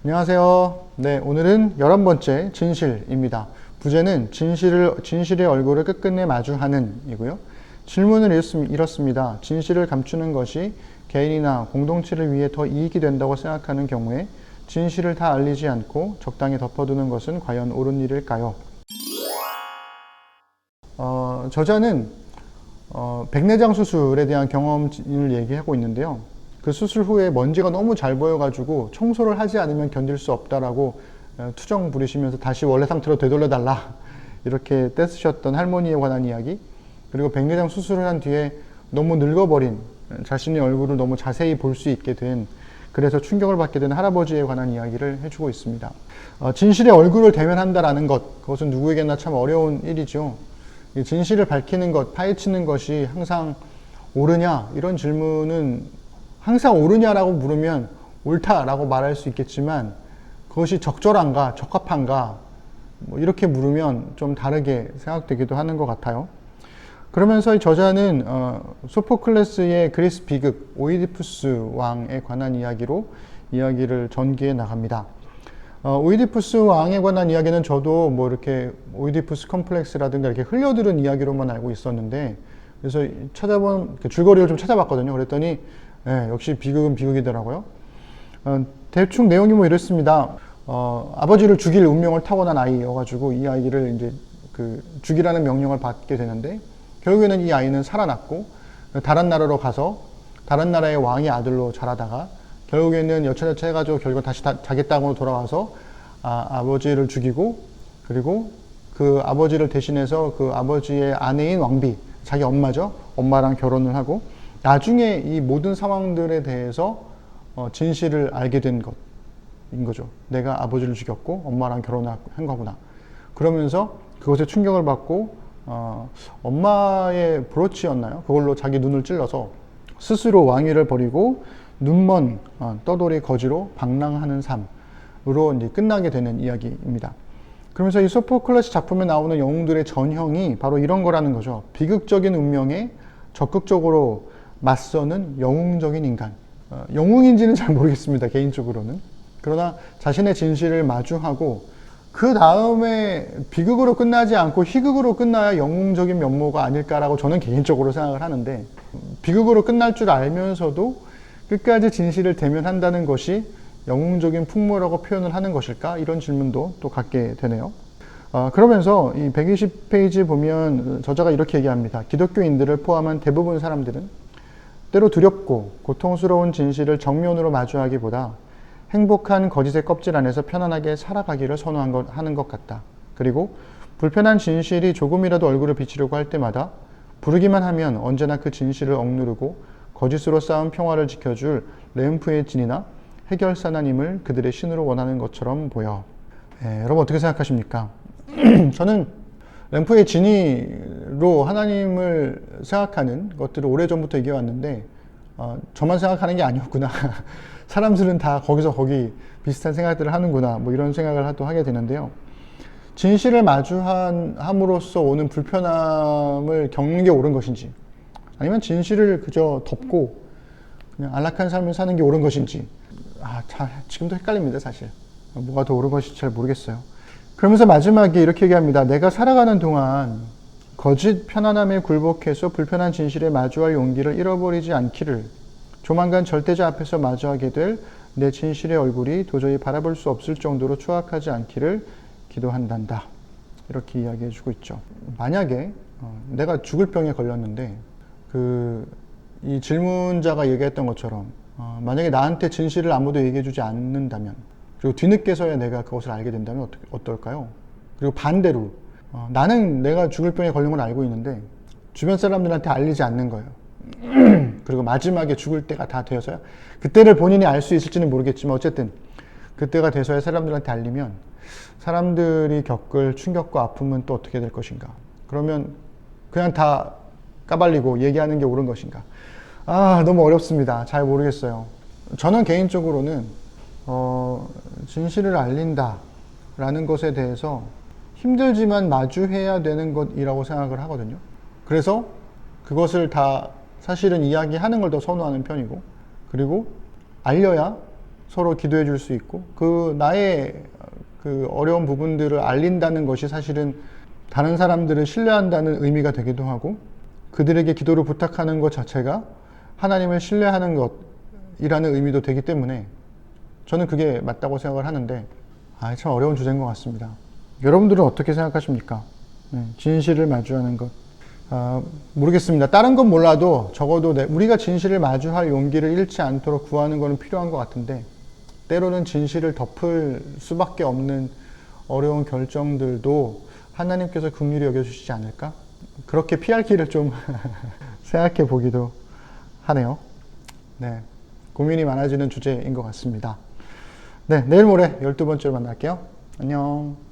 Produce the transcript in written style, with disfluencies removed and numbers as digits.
안녕하세요. 네, 오늘은 11번째 진실입니다. 부제는 진실의 얼굴을 끝끝내 마주하는 이고요. 질문을 이렇습니다. 진실을 감추는 것이 개인이나 공동체를 위해 더 이익이 된다고 생각하는 경우에 진실을 다 알리지 않고 적당히 덮어두는 것은 과연 옳은 일일까요? 저자는 백내장 수술에 대한 경험을 얘기하고 있는데요. 그 수술 후에 먼지가 너무 잘 보여가지고 청소를 하지 않으면 견딜 수 없다라고 투정 부리시면서 다시 원래 상태로 되돌려달라 이렇게 떼쓰셨던 할머니에 관한 이야기, 그리고 백내장 수술을 한 뒤에 너무 늙어버린 자신의 얼굴을 너무 자세히 볼 수 있게 된, 그래서 충격을 받게 된 할아버지에 관한 이야기를 해주고 있습니다. 진실의 얼굴을 대면한다라는 것, 그것은 누구에게나 참 어려운 일이죠. 진실을 밝히는 것, 파헤치는 것이 항상 옳으냐? 이런 질문은 항상 옳으냐라고 물으면 옳다라고 말할 수 있겠지만, 그것이 적절한가, 적합한가, 이렇게 물으면 좀 다르게 생각되기도 하는 것 같아요. 그러면서 이 저자는 소포클레스의 그리스 비극 오이디푸스 왕에 관한 이야기를 전개해 나갑니다. 오이디푸스 왕에 관한 이야기는 저도 이렇게 오이디푸스 컴플렉스라든가 이렇게 흘려들은 이야기로만 알고 있었는데, 그래서 줄거리를 좀 찾아봤거든요. 그랬더니 역시 비극은 비극이더라고요. 대충 내용이 이렇습니다. 아버지를 죽일 운명을 타고난 아이여가지고 이 아이를 이제 죽이라는 명령을 받게 되는데, 결국에는 이 아이는 살아났고 다른 나라로 가서 다른 나라의 왕의 아들로 자라다가 결국에는 여차저차 해가지고 결국 다시 자기 땅으로 돌아와서 아버지를 죽이고, 그리고 그 아버지를 대신해서 그 아버지의 아내인 왕비, 자기 엄마죠. 엄마랑 결혼을 하고 나중에 이 모든 상황들에 대해서 진실을 알게 된 것인 거죠. 내가 아버지를 죽였고 엄마랑 결혼한 거구나. 그러면서 그것에 충격을 받고 엄마의 브로치였나요? 그걸로 자기 눈을 찔러서 스스로 왕위를 버리고 눈먼 떠돌이 거지로 방랑하는 삶으로 이제 끝나게 되는 이야기입니다. 그러면서 이 소포클레스 작품에 나오는 영웅들의 전형이 바로 이런 거라는 거죠. 비극적인 운명에 적극적으로 맞서는 영웅적인 인간. 영웅인지는 잘 모르겠습니다, 개인적으로는. 그러나 자신의 진실을 마주하고 그 다음에 비극으로 끝나지 않고 희극으로 끝나야 영웅적인 면모가 아닐까라고 저는 개인적으로 생각을 하는데, 비극으로 끝날 줄 알면서도 끝까지 진실을 대면한다는 것이 영웅적인 풍모라고 표현을 하는 것일까? 이런 질문도 또 갖게 되네요. 그러면서 이 120페이지 보면 저자가 이렇게 얘기합니다. 기독교인들을 포함한 대부분 사람들은 때로 두렵고 고통스러운 진실을 정면으로 마주하기보다 행복한 거짓의 껍질 안에서 편안하게 살아가기를 선호하는 것 같다. 그리고 불편한 진실이 조금이라도 얼굴을 비치려고 할 때마다 부르기만 하면 언제나 그 진실을 억누르고 거짓으로 쌓은 평화를 지켜줄 램프의 진이나 해결사나님을 그들의 신으로 원하는 것처럼 보여. 여러분 어떻게 생각하십니까? 저는 램프의 진이로 하나님을 생각하는 것들을 오래전부터 얘기해왔는데, 저만 생각하는 게 아니었구나. 사람들은 다 거기서 거기 비슷한 생각들을 하는구나. 이런 생각을 또 하게 되는데요. 진실을 마주함으로써 오는 불편함을 겪는 게 옳은 것인지, 아니면 진실을 그저 덮고 그냥 안락한 삶을 사는 게 옳은 것인지, 지금도 헷갈립니다, 사실. 뭐가 더 옳은 것인지 잘 모르겠어요. 그러면서 마지막에 이렇게 얘기합니다. 내가 살아가는 동안 거짓 편안함에 굴복해서 불편한 진실에 마주할 용기를 잃어버리지 않기를, 조만간 절대자 앞에서 마주하게 될 내 진실의 얼굴이 도저히 바라볼 수 없을 정도로 추악하지 않기를 기도한단다. 이렇게 이야기해주고 있죠. 만약에 내가 죽을 병에 걸렸는데 이 질문자가 얘기했던 것처럼 만약에 나한테 진실을 아무도 얘기해주지 않는다면, 그리고 뒤늦게서야 내가 그것을 알게 된다면 어떨까요? 그리고 반대로 나는 내가 죽을 병에 걸린 걸 알고 있는데 주변 사람들한테 알리지 않는 거예요. 그리고 마지막에 죽을 때가 다 되어서야, 그때를 본인이 알 수 있을지는 모르겠지만 어쨌든 그때가 돼서야 사람들한테 알리면 사람들이 겪을 충격과 아픔은 또 어떻게 될 것인가? 그러면 그냥 다 까발리고 얘기하는 게 옳은 것인가? 너무 어렵습니다. 잘 모르겠어요. 저는 개인적으로는 진실을 알린다 라는 것에 대해서 힘들지만 마주해야 되는 것이라고 생각을 하거든요. 그래서 그것을 다 사실은 이야기하는 걸 더 선호하는 편이고, 그리고 알려야 서로 기도해 줄 수 있고, 나의 그 어려운 부분들을 알린다는 것이 사실은 다른 사람들을 신뢰한다는 의미가 되기도 하고, 그들에게 기도를 부탁하는 것 자체가 하나님을 신뢰하는 것이라는 의미도 되기 때문에 저는 그게 맞다고 생각을 하는데, 참 어려운 주제인 것 같습니다. 여러분들은 어떻게 생각하십니까? 진실을 마주하는 것. 모르겠습니다. 다른 건 몰라도 적어도 우리가 진실을 마주할 용기를 잃지 않도록 구하는 것은 필요한 것 같은데, 때로는 진실을 덮을 수밖에 없는 어려운 결정들도 하나님께서 긍휼히 여겨주시지 않을까? 그렇게 피할 길을 좀 생각해 보기도 하네요. 네, 고민이 많아지는 주제인 것 같습니다. 네, 내일 모레 12번째로 만날게요. 안녕.